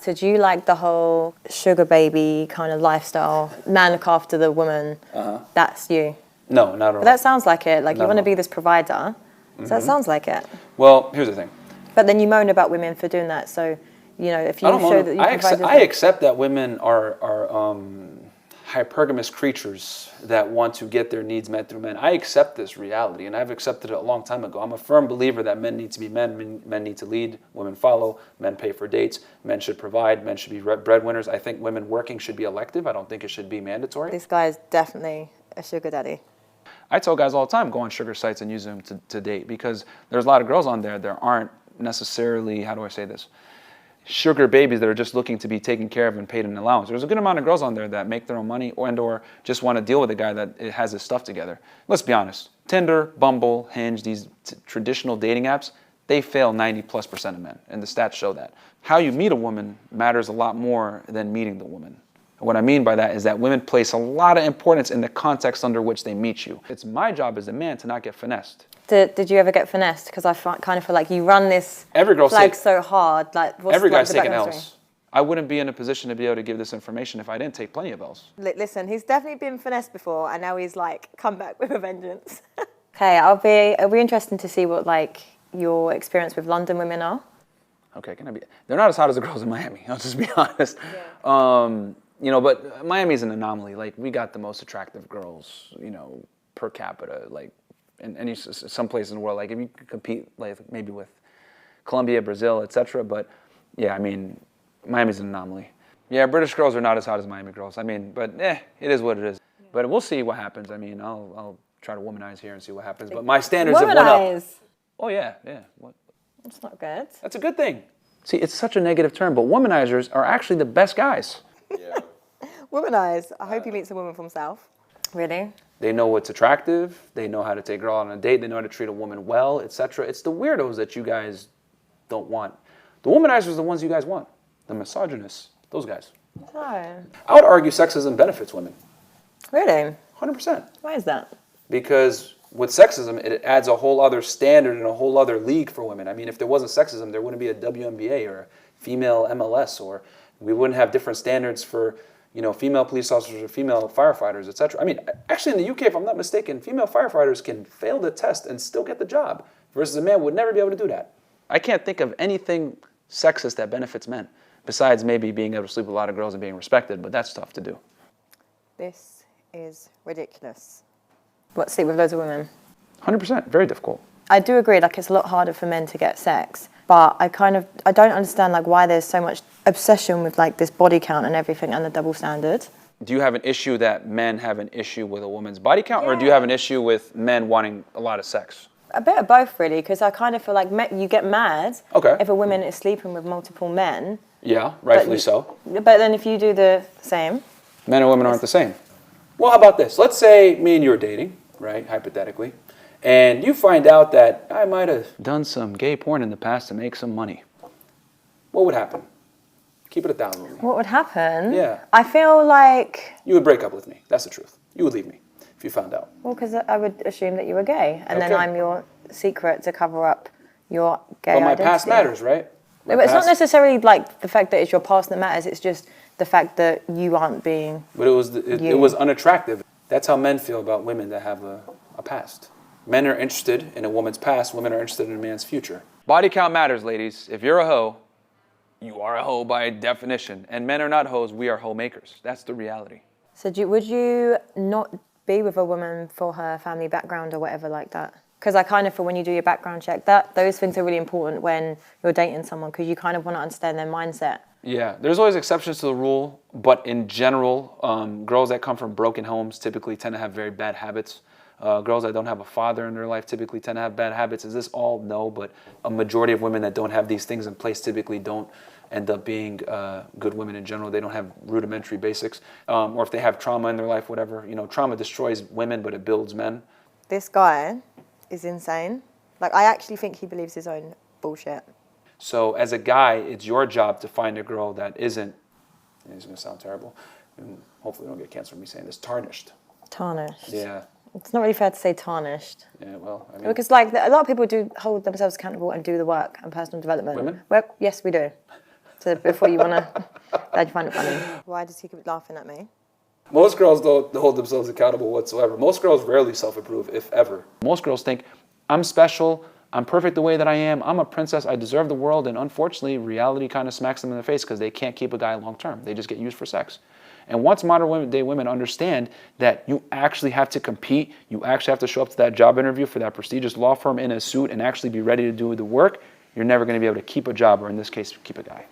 So do you like the whole sugar baby kind of lifestyle, man look after the woman? That's you? No, not at all. But that sounds like it. Like you want to be this provider. So that sounds like it. Well, here's the thing. But then you moan about women for doing that. So, you know, if you show that you provide... I accept that women are hypergamous creatures that want to get their needs met through men. I accept this reality, and I've accepted it a long time ago. I'm a firm believer that men need to be men, men need to lead, women follow, men pay for dates, men should provide, men should be breadwinners. I think women working should be elective. I don't think it should be mandatory. This guy is definitely a sugar daddy. I tell guys all the time, go on sugar sites and use them to date, because there's a lot of girls on there that aren't necessarily, how do I say this, sugar babies that are just looking to be taken care of and paid an allowance. There's a good amount of girls on there that make their own money or just want to deal with a guy that has his stuff together. Let's be honest. Tinder, Bumble, Hinge, these traditional dating apps, they fail 90+% of men, and the stats show that. How you meet a woman matters a lot more than meeting the woman. What I mean by that is that women place a lot of importance in the context under which they meet you. It's my job as a man to not get finessed. Did you ever get finessed? Because I kind of feel like you run this flag so hard. Like, every guy's taking L's. I wouldn't be in a position to be able to give this information if I didn't take plenty of L's. Listen, he's definitely been finessed before, and now he's like come back with a vengeance. Okay, it'll be interesting to see what like your experience with London women are. Okay, they're not as hot as the girls in Miami. I'll just be honest. Yeah. You know, but Miami's an anomaly. Like, we got the most attractive girls, you know, per capita, like, in some places in the world. Like, if you could compete, like, maybe with Colombia, Brazil, etc. But, yeah, I mean, Miami's an anomaly. Yeah, British girls are not as hot as Miami girls. I mean, but, it is what it is. Yeah. But we'll see what happens. I mean, I'll try to womanize here and see what happens. But my standards have went up. Oh, yeah. What? That's not good. That's a good thing. See, it's such a negative term, but womanizers are actually the best guys. Yeah. Womanize. I hope he meets a woman from South. Really? They know what's attractive. They know how to take a girl on a date. They know how to treat a woman well, etc. It's the weirdos that you guys don't want. The womanizers are the ones you guys want. The misogynists. Those guys. Oh. I would argue sexism benefits women. Really? 100%. Why is that? Because with sexism, it adds a whole other standard and a whole other league for women. I mean, if there wasn't sexism, there wouldn't be a WNBA or a female MLS, or we wouldn't have different standards for, you know, female police officers or female firefighters, etc. I mean, actually in the UK, if I'm not mistaken, female firefighters can fail the test and still get the job, versus a man would never be able to do that. I can't think of anything sexist that benefits men, besides maybe being able to sleep with a lot of girls and being respected, but that's tough to do. This is ridiculous. What, sleep with loads of women? 100%, very difficult. I do agree, like it's a lot harder for men to get sex, but I don't understand like why there's so much obsession with like this body count and everything and the double standard. Do you have an issue that men have an issue with a woman's body count, or do you have an issue with men wanting a lot of sex? A bit of both, really, because I kind of feel like you get mad if a woman is sleeping with multiple men. Yeah, rightfully so. But then if you do the same. Men and women aren't the same. Well, how about this? Let's say me and you are dating, right, hypothetically, and you find out that I might have done some gay porn in the past to make some money. What would happen? Keep it 1,000 with me. What would happen? Yeah. I feel like... You would break up with me. That's the truth. You would leave me if you found out. Well, because I would assume that you were gay, and then I'm your secret to cover up your gay identity. But my past matters, right? But it's not necessarily like the fact that it's your past that matters. It's just the fact that you aren't being. But it was unattractive. That's how men feel about women that have a past. Men are interested in a woman's past. Women are interested in a man's future. Body count matters, ladies. If you're a hoe, you are a hoe by definition. And men are not hoes. We are hoe makers. That's the reality. So would you not be with a woman for her family background or whatever like that? Because I kind of feel when you do your background check, those things are really important when you're dating someone, because you kind of want to understand their mindset. Yeah, there's always exceptions to the rule, but in general, girls that come from broken homes typically tend to have very bad habits. Girls that don't have a father in their life typically tend to have bad habits. Is this all? No, but a majority of women that don't have these things in place typically don't end up being good women in general. They don't have rudimentary basics. Or if they have trauma in their life, whatever. You know, trauma destroys women, but it builds men. This guy is insane. Like, I actually think he believes his own bullshit. So as a guy, it's your job to find a girl that isn't, it's going to sound terrible, and hopefully we don't get canceled for me saying this, tarnished. Tarnished. Yeah. It's not really fair to say tarnished. Yeah, well, I mean... Because, like, a lot of people do hold themselves accountable and do the work and personal development. Women? Well, yes, we do. So before you want to, glad you find it funny. Why does he keep laughing at me? Most girls don't hold themselves accountable whatsoever. Most girls rarely self-approve, if ever. Most girls think, I'm special, I'm perfect the way that I am, I'm a princess, I deserve the world, and unfortunately, reality kind of smacks them in the face because they can't keep a guy long term. They just get used for sex. And once modern day women understand that you actually have to compete, you actually have to show up to that job interview for that prestigious law firm in a suit and actually be ready to do the work, you're never going to be able to keep a job, or in this case, keep a guy.